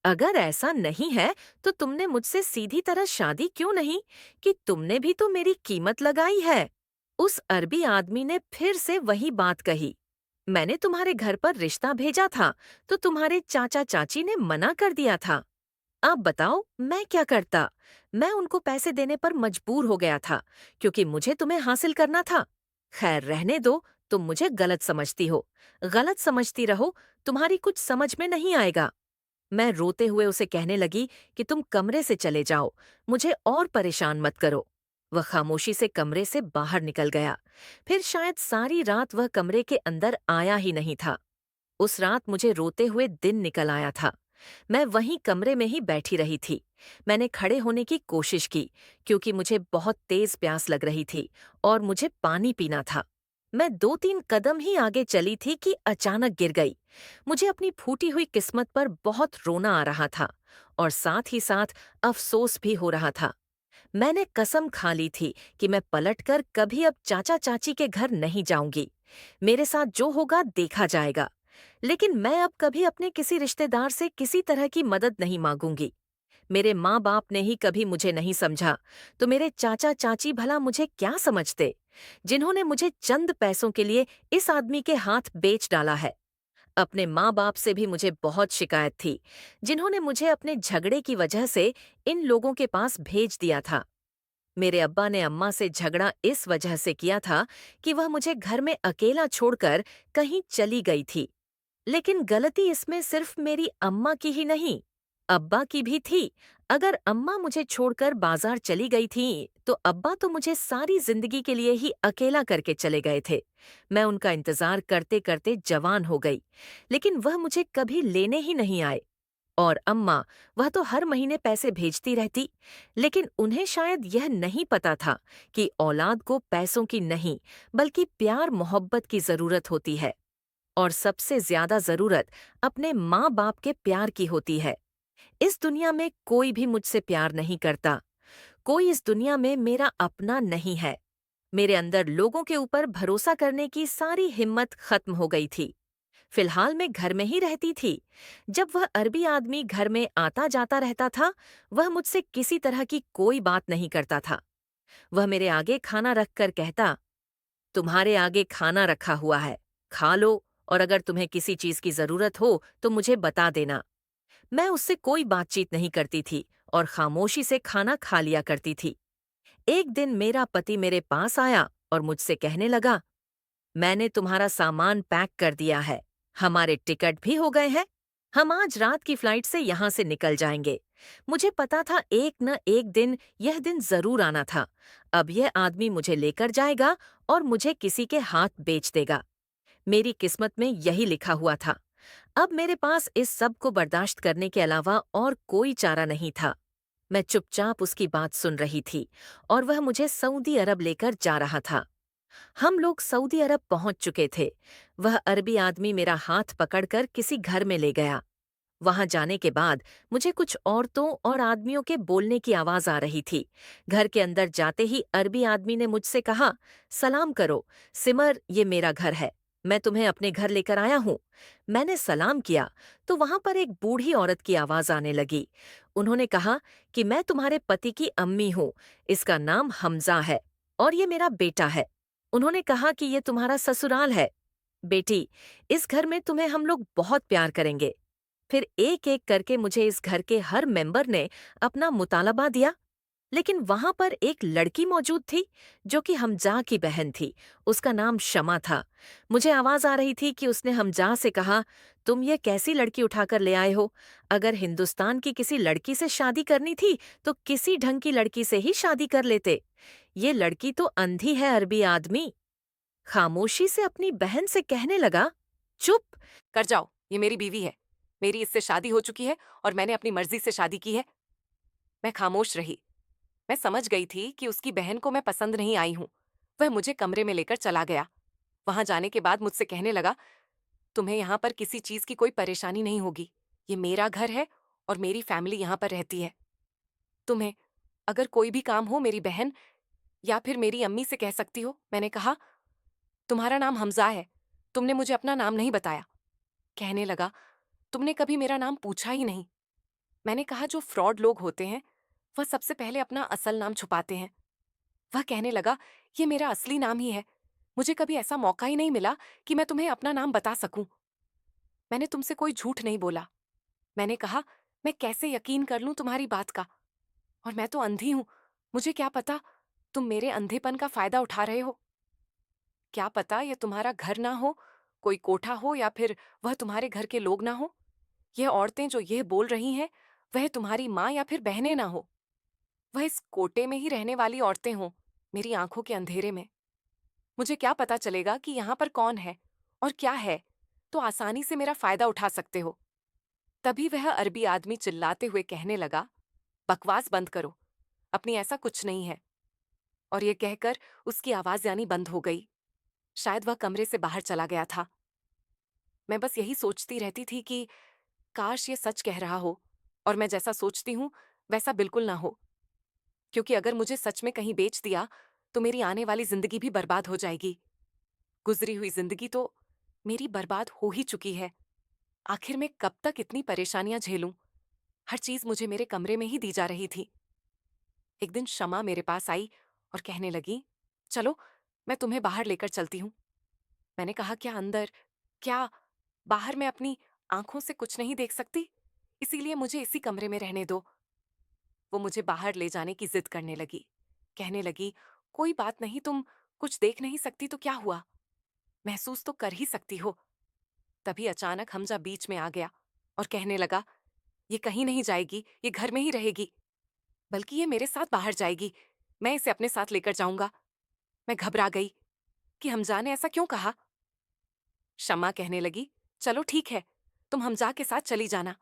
अगर ऐसा नहीं है तो तुमने मुझसे सीधी तरह शादी क्यों नहीं कि तुमने भी तो मेरी कीमत लगाई है। उस अरबी आदमी ने फिर से वही बात कही, मैंने तुम्हारे घर पर रिश्ता भेजा था तो तुम्हारे चाचा चाची ने मना कर दिया था। अब बताओ मैं क्या करता। मैं उनको पैसे देने पर मजबूर हो गया था क्योंकि मुझे तुम्हें हासिल करना था। खैर रहने दो, तुम मुझे गलत समझती हो। गलत समझती रहो, तुम्हारी कुछ समझ में नहीं आएगा। मैं रोते हुए उसे कहने लगी कि तुम कमरे से चले जाओ, मुझे और परेशान मत करो। वह खामोशी से कमरे से बाहर निकल गया। फिर शायद सारी रात वह कमरे के अंदर आया ही नहीं था। उस रात मुझे रोते हुए दिन निकल आया था। मैं वहीं कमरे में ही बैठी रही थी। मैंने खड़े होने की कोशिश की क्योंकि मुझे बहुत तेज प्यास लग रही थी और मुझे पानी पीना था। मैं 2-3 कदम ही आगे चली थी कि अचानक गिर गई। मुझे अपनी फूटी हुई किस्मत पर बहुत रोना आ रहा था और साथ ही साथ अफसोस भी हो रहा था। मैंने कसम खा ली थी कि मैं पलटकर कभी अब चाचा चाची के घर नहीं जाऊंगी। मेरे साथ जो होगा देखा जाएगा। लेकिन मैं अब कभी अपने किसी रिश्तेदार से किसी तरह की मदद नहीं मांगूंगी। मेरे माँ बाप ने ही कभी मुझे नहीं समझा, तो मेरे चाचा चाची भला मुझे क्या समझते, जिन्होंने मुझे चंद पैसों के लिए इस आदमी के हाथ बेच डाला है। अपने माँ बाप से भी मुझे बहुत शिकायत थी, जिन्होंने मुझे अपने झगड़े की वजह से इन लोगों के पास भेज दिया था। मेरे अब्बा ने अम्मा से झगड़ा इस वजह से किया था कि वह मुझे घर में अकेला छोड़कर कहीं चली गई थी। लेकिन गलती इसमें सिर्फ मेरी अम्मा की ही नहीं, अब्बा की भी थी। अगर अम्मा मुझे छोड़कर बाजार चली गई थी, तो अब्बा तो मुझे सारी जिंदगी के लिए ही अकेला करके चले गए थे। मैं उनका इंतजार करते करते जवान हो गई, लेकिन वह मुझे कभी लेने ही नहीं आए। और अम्मा, वह तो हर महीने पैसे भेजती रहती, लेकिन उन्हें शायद यह नहीं पता था कि औलाद को पैसों की नहीं, बल्कि प्यार मोहब्बत की जरूरत होती है। और सबसे ज्यादा जरूरत अपने माँ बाप के प्यार की होती है। इस दुनिया में कोई भी मुझसे प्यार नहीं करता। कोई इस दुनिया में मेरा अपना नहीं है। मेरे अंदर लोगों के ऊपर भरोसा करने की सारी हिम्मत खत्म हो गई थी। फिलहाल मैं घर में ही रहती थी। जब वह अरबी आदमी घर में आता जाता रहता था, वह मुझसे किसी तरह की कोई बात नहीं करता था। वह मेरे आगे खाना रख कर कहता, तुम्हारे आगे खाना रखा हुआ है, खा लो, और अगर तुम्हें किसी चीज की जरूरत हो तो मुझे बता देना। मैं उससे कोई बातचीत नहीं करती थी और खामोशी से खाना खा लिया करती थी। एक दिन मेरा पति मेरे पास आया और मुझसे कहने लगा, मैंने तुम्हारा सामान पैक कर दिया है, हमारे टिकट भी हो गए हैं, हम आज रात की फ्लाइट से यहाँ से निकल जाएंगे। मुझे पता था एक न एक दिन यह दिन जरूर आना था। अब यह आदमी मुझे लेकर जाएगा और मुझे किसी के हाथ बेच देगा। मेरी किस्मत में यही लिखा हुआ था। अब मेरे पास इस सब को बर्दाश्त करने के अलावा और कोई चारा नहीं था। मैं चुपचाप उसकी बात सुन रही थी और वह मुझे सऊदी अरब लेकर जा रहा था। हम लोग सऊदी अरब पहुंच चुके थे। वह अरबी आदमी मेरा हाथ पकड़कर किसी घर में ले गया। वहां जाने के बाद मुझे कुछ औरतों और आदमियों के बोलने की आवाज आ रही थी। घर के अंदर जाते ही अरबी आदमी ने मुझसे कहा, सलाम करो सिमर, ये मेरा घर है, मैं तुम्हें अपने घर लेकर आया हूँ। मैंने सलाम किया तो वहां पर एक बूढ़ी औरत की आवाज आने लगी। उन्होंने कहा कि मैं तुम्हारे पति की अम्मी हूँ, इसका नाम हमजा है और ये मेरा बेटा है। उन्होंने कहा कि ये तुम्हारा ससुराल है। बेटी, इस घर में तुम्हें हम लोग बहुत प्यार करेंगे। फिर एक एक करके मुझे इस घर के हर मेंबर ने अपना मुतालबा दिया। लेकिन वहां पर एक लड़की मौजूद थी जो कि हमजा की बहन थी। उसका नाम शमा था। मुझे आवाज आ रही थी कि उसने हमजा से कहा, तुम ये कैसी लड़की उठाकर ले आए हो? अगर हिंदुस्तान की किसी लड़की से शादी करनी थी तो किसी ढंग की लड़की से ही शादी कर लेते। ये लड़की तो अंधी है। अरबी आदमी खामोशी से अपनी बहन से कहने लगा, चुप! कर जाओ, ये मेरी बीवी है। मेरी इससे शादी हो चुकी है और मैंने अपनी मर्जी से शादी की है। मैं खामोश रही। मैं समझ गई थी कि उसकी बहन को मैं पसंद नहीं आई हूं। वह मुझे कमरे में लेकर चला गया। वहां जाने के बाद मुझसे कहने लगा, तुम्हें यहाँ पर किसी चीज की कोई परेशानी नहीं होगी। ये मेरा घर है और मेरी फैमिली यहाँ पर रहती है। तुम्हें अगर कोई भी काम हो मेरी बहन या फिर मेरी अम्मी से कह सकती हो। मैंने कहा, तुम्हारा नाम हमजा है, तुमने मुझे अपना नाम नहीं बताया। कहने लगा, तुमने कभी मेरा नाम पूछा ही नहीं। मैंने कहा, जो फ्रॉड लोग होते हैं वह सबसे पहले अपना असल नाम छुपाते हैं। वह कहने लगा, ये मेरा असली नाम ही है। मुझे कभी ऐसा मौका ही नहीं मिला कि मैं तुम्हें अपना नाम बता सकूं। मैंने तुमसे कोई झूठ नहीं बोला। मैंने कहा, मैं कैसे यकीन कर लूं तुम्हारी बात का। और मैं तो अंधी हूं, मुझे क्या पता तुम मेरे अंधेपन का फायदा उठा रहे हो। क्या पता ये तुम्हारा घर ना हो, कोई कोठा हो, या फिर वह तुम्हारे घर के लोग ना हो। यह औरतें जो यह बोल रही हैं वह तुम्हारी माँ या फिर बहनें ना हो। वह इस कोटे में ही रहने वाली औरतें हों, मेरी आंखों के अंधेरे में। मुझे क्या पता चलेगा कि यहाँ पर कौन है और क्या है, तो आसानी से मेरा फायदा उठा सकते हो। तभी वह अरबी आदमी चिल्लाते हुए कहने लगा, बकवास बंद करो, अपनी ऐसा कुछ नहीं है। और ये कहकर उसकी आवाज यानी बंद हो गई। शायद वह कमरे से बाहर चला गया था। मैं बस यही सोचती रहती थी कि काश ये सच कह रहा हो और मैं जैसा सोचती हूं वैसा बिल्कुल ना हो। क्योंकि अगर मुझे सच में कहीं बेच दिया तो मेरी आने वाली जिंदगी भी बर्बाद हो जाएगी। गुजरी हुई जिंदगी तो मेरी बर्बाद हो ही चुकी है। आखिर मैं कब तक इतनी परेशानियां झेलूं। हर चीज मुझे मेरे कमरे में ही दी जा रही थी। एक दिन शमा मेरे पास आई और कहने लगी, चलो मैं तुम्हें बाहर लेकर चलती हूँ। मैंने कहा, क्या अंदर? क्या बाहर? मैं अपनी आंखों से कुछ नहीं देख सकती, इसीलिए मुझे इसी कमरे में रहने दो। वो मुझे बाहर ले जाने की जिद करने लगी। कहने लगी, कोई बात नहीं, तुम कुछ देख नहीं सकती तो क्या हुआ, महसूस तो कर ही सकती हो। तभी अचानक हमजा बीच में आ गया और कहने लगा, ये कहीं नहीं जाएगी, ये घर में ही रहेगी, बल्कि ये मेरे साथ बाहर जाएगी। मैं इसे अपने साथ लेकर जाऊंगा। मैं घबरा गई कि हमजा ने ऐसा क्यों कहा। शम्मा कहने लगी, चलो ठीक है, तुम हमजा के साथ चली जाना।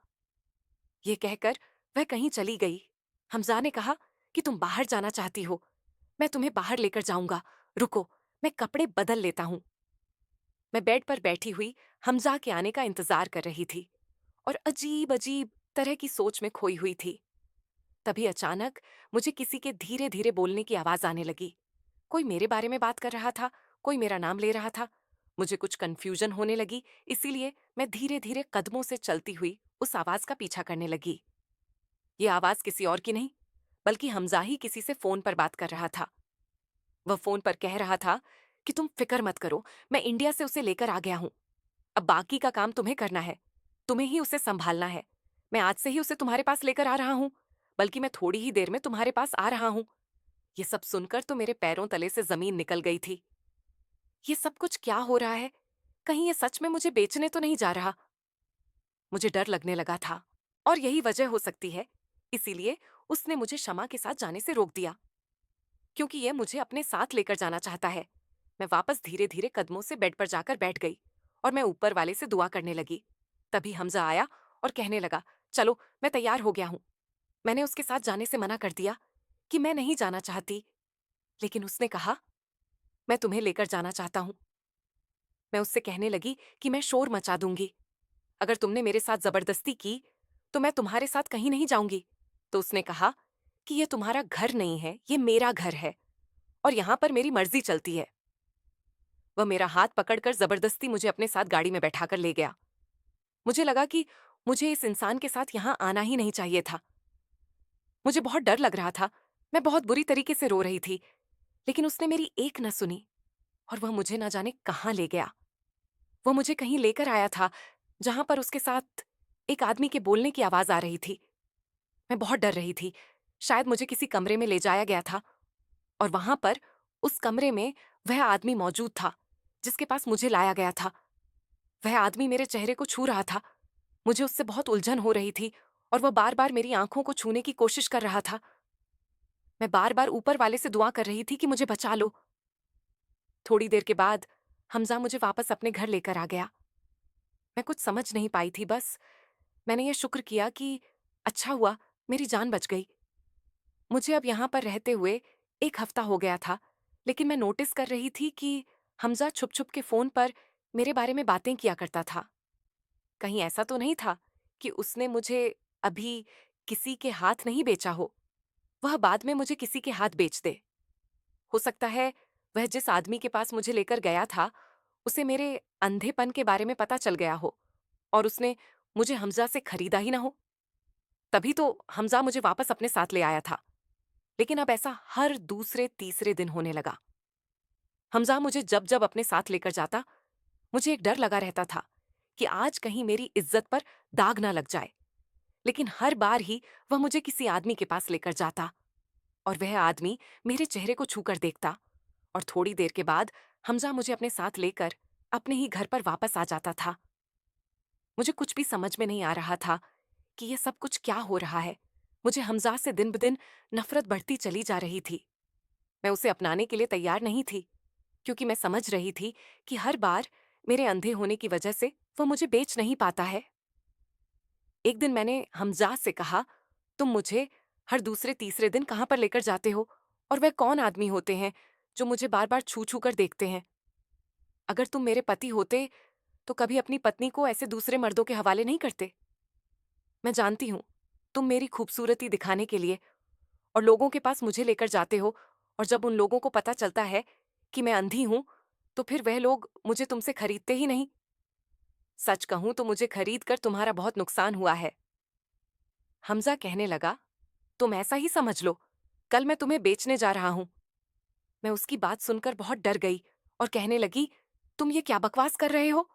ये कहकर वह कहीं चली गई। हमजा ने कहा कि तुम बाहर जाना चाहती हो, मैं तुम्हें बाहर लेकर जाऊंगा। रुको, मैं कपड़े बदल लेता हूं। मैं बेड पर बैठी हुई हमजा के आने का इंतजार कर रही थी और अजीब अजीब तरह की सोच में खोई हुई थी। तभी अचानक मुझे किसी के धीरे धीरे बोलने की आवाज आने लगी। कोई मेरे बारे में बात कर रहा था, कोई मेरा नाम ले रहा था। मुझे कुछ कन्फ्यूजन होने लगी, इसीलिए मैं धीरे धीरे कदमों से चलती हुई उस आवाज का पीछा करने लगी। ये आवाज किसी और की नहीं, बल्कि हमजा ही किसी से फोन पर बात कर रहा था। वह फोन पर कह रहा था कि तुम फिक्र मत करो, मैं इंडिया से उसे लेकर आ गया हूं। अब बाकी का काम तुम्हें करना है, तुम्हें ही उसे संभालना है। मैं आज से ही उसे तुम्हारे पास लेकर आ रहा हूं, बल्कि मैं थोड़ी ही देर में तुम्हारे पास आ रहा हूं। ये सब सुनकर तो मेरे पैरों तले से जमीन निकल गई थी। ये सब कुछ क्या हो रहा है? कहीं ये सच में मुझे बेचने तो नहीं जा रहा? मुझे डर लगने लगा था और यही वजह हो सकती है, इसीलिए उसने मुझे शमा के साथ जाने से रोक दिया, क्योंकि ये मुझे अपने साथ लेकर जाना चाहता है। मैं वापस धीरे धीरे कदमों से बेड पर जाकर बैठ गई और मैं ऊपर वाले से दुआ करने लगी। तभी हमजा आया और कहने लगा, चलो मैं तैयार हो गया हूं। मैंने उसके साथ जाने से मना कर दिया कि मैं नहीं जाना चाहती, लेकिन उसने कहा, मैं तुम्हें लेकर जाना चाहता हूं। मैं उससे कहने लगी कि मैं शोर मचा दूंगी, अगर तुमने मेरे साथ जबरदस्ती की तो मैं तुम्हारे साथ कहीं नहीं जाऊंगी। तो उसने कहा कि ये तुम्हारा घर नहीं है, ये मेरा घर है और यहां पर मेरी मर्जी चलती है। वह मेरा हाथ पकड़कर जबरदस्ती मुझे अपने साथ गाड़ी में बैठाकर ले गया। मुझे लगा कि मुझे इस इंसान के साथ यहां आना ही नहीं चाहिए था। मुझे बहुत डर लग रहा था, मैं बहुत बुरी तरीके से रो रही थी, लेकिन उसने मेरी एक न सुनी और वह मुझे न जाने कहां ले गया। वो मुझे कहीं लेकर आया था जहां पर उसके साथ एक आदमी के बोलने की आवाज आ रही थी। मैं बहुत डर रही थी। शायद मुझे किसी कमरे में ले जाया गया था और वहां पर उस कमरे में वह आदमी मौजूद था जिसके पास मुझे लाया गया था। वह आदमी मेरे चेहरे को छू रहा था। मुझे उससे बहुत उलझन हो रही थी और वह बार बार मेरी आंखों को छूने की कोशिश कर रहा था। मैं बार बार ऊपर वाले से दुआ कर रही थी कि मुझे बचा लो। थोड़ी देर के बाद हमजा मुझे वापस अपने घर लेकर आ गया। मैं कुछ समझ नहीं पाई थी, बस मैंने ये शुक्र किया कि अच्छा हुआ मेरी जान बच गई। मुझे अब यहाँ पर रहते हुए 1 हफ्ता हो गया था, लेकिन मैं नोटिस कर रही थी कि हमज़ा छुप-छुप के फ़ोन पर मेरे बारे में बातें किया करता था। कहीं ऐसा तो नहीं था कि उसने मुझे अभी किसी के हाथ नहीं बेचा हो, वह बाद में मुझे किसी के हाथ बेच दे। हो सकता है वह जिस आदमी के पास मुझे लेकर गया था, उसे मेरे अंधेपन के बारे में पता चल गया हो और उसने मुझे हमज़ा से खरीदा ही ना हो। तभी तो हमज़ा मुझे वापस अपने साथ ले आया था। लेकिन अब ऐसा हर दूसरे तीसरे दिन होने लगा। हमज़ा मुझे जब-जब अपने साथ लेकर जाता, मुझे एक डर लगा रहता था कि आज कहीं मेरी इज्जत पर दाग ना लग जाए। लेकिन हर बार ही वह मुझे किसी आदमी के पास लेकर जाता और वह आदमी मेरे चेहरे को छूकर देखता और थोड़ी देर के बाद हमज़ा मुझे अपने साथ लेकर अपने ही घर पर वापस आ जाता था। मुझे कुछ भी समझ में नहीं आ रहा था कि ये सब कुछ क्या हो रहा है। मुझे हमज़ा से दिन-ब-दिन नफ़रत बढ़ती चली जा रही थी। मैं उसे अपनाने के लिए तैयार नहीं थी, क्योंकि मैं समझ रही थी कि हर बार मेरे अंधे होने की वजह से वह मुझे बेच नहीं पाता है। एक दिन मैंने हमज़ा से कहा, तुम मुझे हर दूसरे तीसरे दिन कहाँ पर लेकर जाते हो और वह कौन आदमी होते हैं जो मुझे बार बार छू छू कर देखते हैं। अगर तुम मेरे पति होते तो कभी अपनी पत्नी को ऐसे दूसरे मर्दों के हवाले नहीं करते। मैं जानती हूँ तुम मेरी खूबसूरती दिखाने के लिए और लोगों के पास मुझे लेकर जाते हो, और जब उन लोगों को पता चलता है कि मैं अंधी हूं तो फिर वह लोग मुझे तुमसे खरीदते ही नहीं। सच कहूं तो मुझे खरीद कर तुम्हारा बहुत नुकसान हुआ है। हमजा कहने लगा, तुम ऐसा ही समझ लो, कल मैं तुम्हें बेचने जा रहा हूं। मैं उसकी बात सुनकर बहुत डर गई और कहने लगी, तुम ये क्या बकवास कर रहे हो?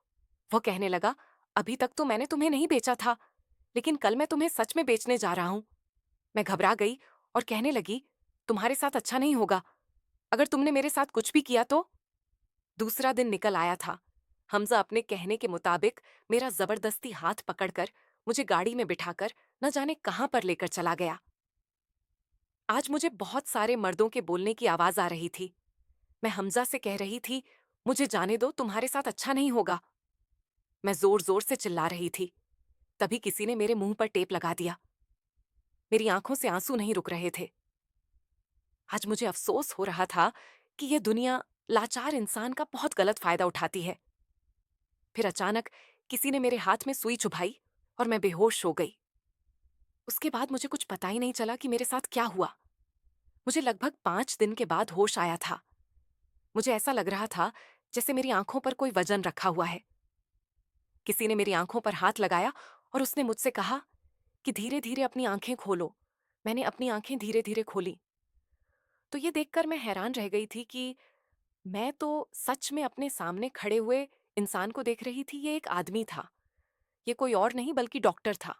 वह कहने लगा, अभी तक तो मैंने तुम्हें नहीं बेचा था, लेकिन कल मैं तुम्हें सच में बेचने जा रहा हूं। मैं घबरा गई और कहने लगी, तुम्हारे साथ अच्छा नहीं होगा। अगर तुमने मेरे साथ कुछ भी किया तो? दूसरा दिन निकल आया था। हमजा अपने कहने के मुताबिक मेरा जबरदस्ती हाथ पकड़कर मुझे गाड़ी में बिठाकर न जाने कहां पर लेकर चला गया। आज मुझे बहुत सारे मर्दों के बोलने की आवाज आ रही थी। मैं हमजा से कह रही थी, मुझे जाने दो, तुम्हारे साथ अच्छा नहीं होगा। मैं जोर जोर से चिल्ला रही थी। तभी किसी ने मेरे मुंह पर टेप लगा दिया। मेरी आंखों से आंसू नहीं रुक रहे थे। आज मुझे अफसोस हो रहा था कि यह दुनिया लाचार इंसान का बहुत गलत फायदा उठाती है। फिर अचानक किसी ने मेरे हाथ में सुई चुभाई और मैं बेहोश हो गई। उसके बाद मुझे कुछ पता ही नहीं चला कि मेरे साथ क्या हुआ। मुझे लगभग 5 दिन के बाद होश आया था। मुझे ऐसा लग रहा था जैसे मेरी आंखों पर कोई वजन रखा हुआ है। किसी ने मेरी आंखों पर हाथ लगाया और उसने मुझसे कहा कि धीरे धीरे अपनी आंखें खोलो। मैंने अपनी आंखें धीरे धीरे खोली तो ये देखकर मैं हैरान रह गई थी कि मैं तो सच में अपने सामने खड़े हुए इंसान को देख रही थी। ये एक आदमी था। ये कोई और नहीं बल्कि डॉक्टर था।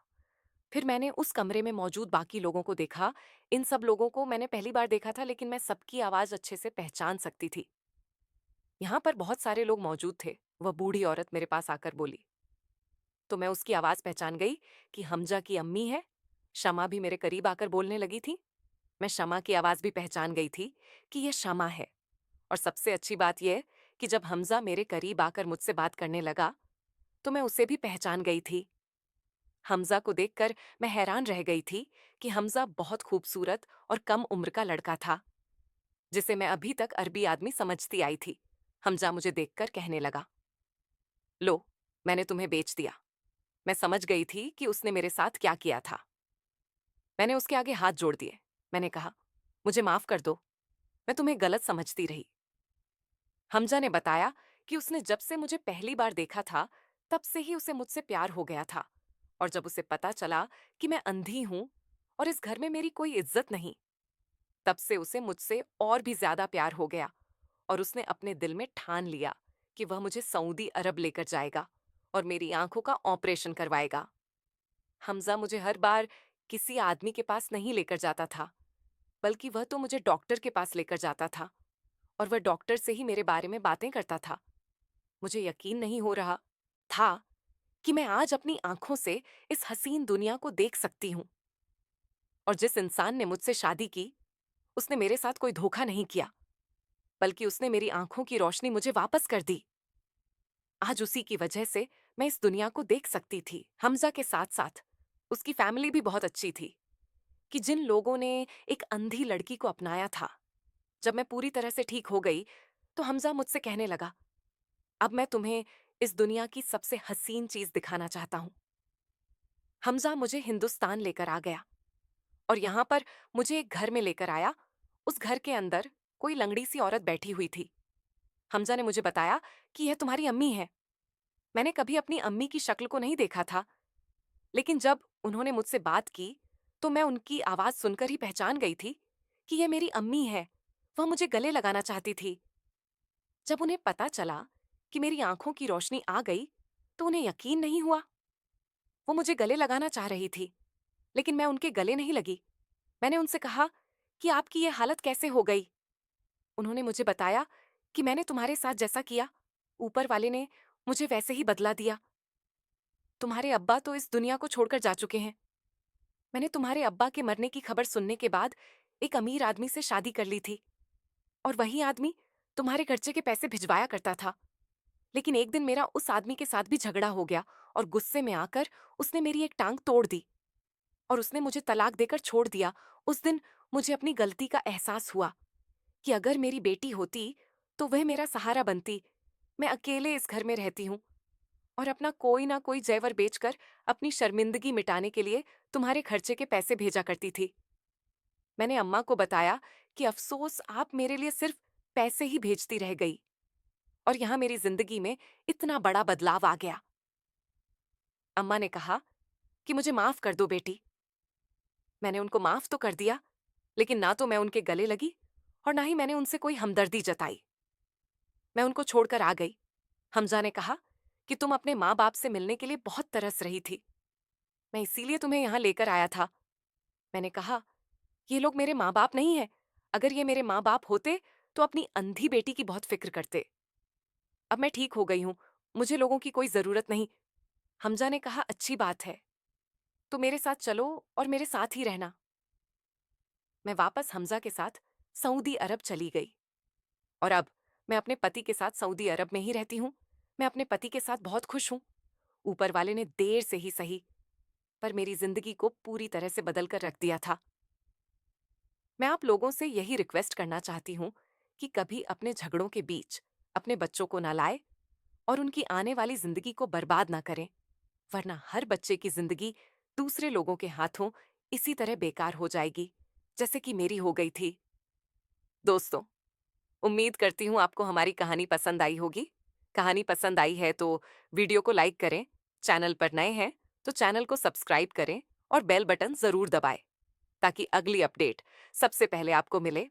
फिर मैंने उस कमरे में मौजूद बाकी लोगों को देखा। इन सब लोगों को मैंने पहली बार देखा था, लेकिन मैं सबकी आवाज अच्छे से पहचान सकती थी। यहाँ पर बहुत सारे लोग मौजूद थे। वह बूढ़ी औरत मेरे पास आकर बोली, तो मैं उसकी आवाज पहचान गई कि हमजा की अम्मी है। शमा भी मेरे करीब आकर बोलने लगी थी। मैं शमा की आवाज भी पहचान गई थी कि यह शमा है। और सबसे अच्छी बात यह कि जब हमजा मेरे करीब आकर मुझसे बात करने लगा तो मैं उसे भी पहचान गई थी। हमजा को देखकर मैं हैरान रह गई थी कि हमजा बहुत खूबसूरत और कम उम्र का लड़का था, जिसे मैं अभी तक अरबी आदमी समझती आई थी। हमजा मुझे देखकर कहने लगा, लो, मैंने तुम्हें बेच दिया। मैं समझ गई थी कि उसने मेरे साथ क्या किया था। मैंने उसके आगे हाथ जोड़ दिए। मैंने कहा, मुझे माफ कर दो, मैं तुम्हें गलत समझती रही। हमजा ने बताया कि उसने जब से मुझे पहली बार देखा था तब से ही उसे मुझसे प्यार हो गया था, और जब उसे पता चला कि मैं अंधी हूं और इस घर में मेरी कोई इज्जत नहीं, तब से उसे मुझसे और भी ज्यादा प्यार हो गया और उसने अपने दिल में ठान लिया कि वह मुझे सऊदी अरब लेकर जाएगा और मेरी आंखों का ऑपरेशन करवाएगा। हमजा मुझे हर बार किसी आदमी के पास नहीं लेकर जाता था, बल्कि वह तो मुझे डॉक्टर के पास लेकर जाता था और वह डॉक्टर से ही मेरे बारे में बातें करता था। मुझे यकीन नहीं हो रहा था कि मैं आज अपनी आंखों से इस हसीन दुनिया को देख सकती हूँ। और जिस इंसान ने मुझसे शादी की, उसने मेरे साथ कोई धोखा नहीं किया, बल्कि उसने मेरी आंखों की रोशनी मुझे वापस कर दी। आज उसी की वजह से मैं इस दुनिया को देख सकती थी, हमजा के साथ-साथ। उसकी फैमिली भी बहुत अच्छी थी, कि जिन लोगों ने एक अंधी लड़की को अपनाया था। जब मैं पूरी तरह से ठीक हो गई, तो हमजा मुझसे कहने लगा, "अब मैं तुम्हें इस दुनिया की सबसे हसीन चीज़ दिखाना चाहता हूँ।" हमजा मुझे हिंदुस्तान लेकर आ गया और यहाँ पर मुझे एक घर में लेकर आया। उस घर के अंदर कोई लंगड़ी सी औरत बैठी हुई थी। हमजा ने मुझे बताया कि यह तुम्हारी अम्मी है। मैंने कभी अपनी अम्मी की शक्ल को नहीं देखा था, लेकिन जब उन्होंने मुझसे बात की, तो मैं उनकी आवाज़ सुनकर ही पहचान गई थी कि यह मेरी अम्मी है। वह मुझे गले लगाना चाहती थी। जब उन्हें पता चला कि मेरी आंखों की रोशनी आ गई, तो उन्हें यकीन नहीं हुआ। वो मुझे गले लगाना चाह रही थी, लेकिन मैं उनके गले नहीं लगी। मैंने उनसे कहा कि आपकी ये हालत कैसे हो गई? उन्होंने मुझे बताया कि मैंने तुम्हारे साथ जैसा किया, ऊपर वाले ने मुझे वैसे ही बदला दिया। तुम्हारे अब्बा तो इस दुनिया को छोड़कर जा चुके हैं। मैंने तुम्हारे अब्बा के मरने की खबर सुनने के बाद एक अमीर आदमी से शादी कर ली थी और वही आदमी तुम्हारे खर्चे के पैसे भिजवाया करता था। लेकिन एक दिन मेरा उस आदमी के साथ भी झगड़ा हो गया और गुस्से में आकर उसने मेरी एक टांग तोड़ दी और उसने मुझे तलाक देकर छोड़ दिया। उस दिन मुझे अपनी गलती का एहसास हुआ कि अगर मेरी बेटी होती तो वह मेरा सहारा बनती। मैं अकेले इस घर में रहती हूँ और अपना कोई ना कोई जेवर बेचकर अपनी शर्मिंदगी मिटाने के लिए तुम्हारे खर्चे के पैसे भेजा करती थी। मैंने अम्मा को बताया कि अफसोस आप मेरे लिए सिर्फ पैसे ही भेजती रह गई और यहाँ मेरी जिंदगी में इतना बड़ा बदलाव आ गया। अम्मा ने कहा कि मुझे माफ कर दो बेटी। मैंने उनको माफ तो कर दिया, लेकिन ना तो मैं उनके गले लगी और ना ही मैंने उनसे कोई हमदर्दी जताई। मैं उनको छोड़कर आ गई। हमजा ने कहा कि तुम अपने माँ बाप से मिलने के लिए बहुत तरस रही थी, मैं इसीलिए तुम्हें यहाँ लेकर आया था। मैंने कहा, ये लोग मेरे माँ बाप नहीं है। अगर ये मेरे माँ बाप होते तो अपनी अंधी बेटी की बहुत फिक्र करते। अब मैं ठीक हो गई हूँ, मुझे लोगों की कोई जरूरत नहीं। हमजा ने कहा, अच्छी बात है, तो मेरे साथ चलो और मेरे साथ ही रहना। मैं वापस हमजा के साथ सऊदी अरब चली गई और अब मैं अपने पति के साथ सऊदी अरब में ही रहती हूँ। मैं अपने पति के साथ बहुत खुश हूँ। ऊपर वाले ने देर से ही सही, पर मेरी जिंदगी को पूरी तरह से बदल कर रख दिया था। मैं आप लोगों से यही रिक्वेस्ट करना चाहती हूँ कि कभी अपने झगड़ों के बीच अपने बच्चों को ना लाए और उनकी आने वाली जिंदगी को बर्बाद ना करें, वरना हर बच्चे की जिंदगी दूसरे लोगों के हाथों इसी तरह बेकार हो जाएगी, जैसे कि मेरी हो गई थी। दोस्तों, उम्मीद करती हूँ आपको हमारी कहानी पसंद आई होगी। कहानी पसंद आई है तो वीडियो को लाइक करें, चैनल पर नए हैं तो चैनल को सब्सक्राइब करें और बेल बटन जरूर दबाएं, ताकि अगली अपडेट सबसे पहले आपको मिले।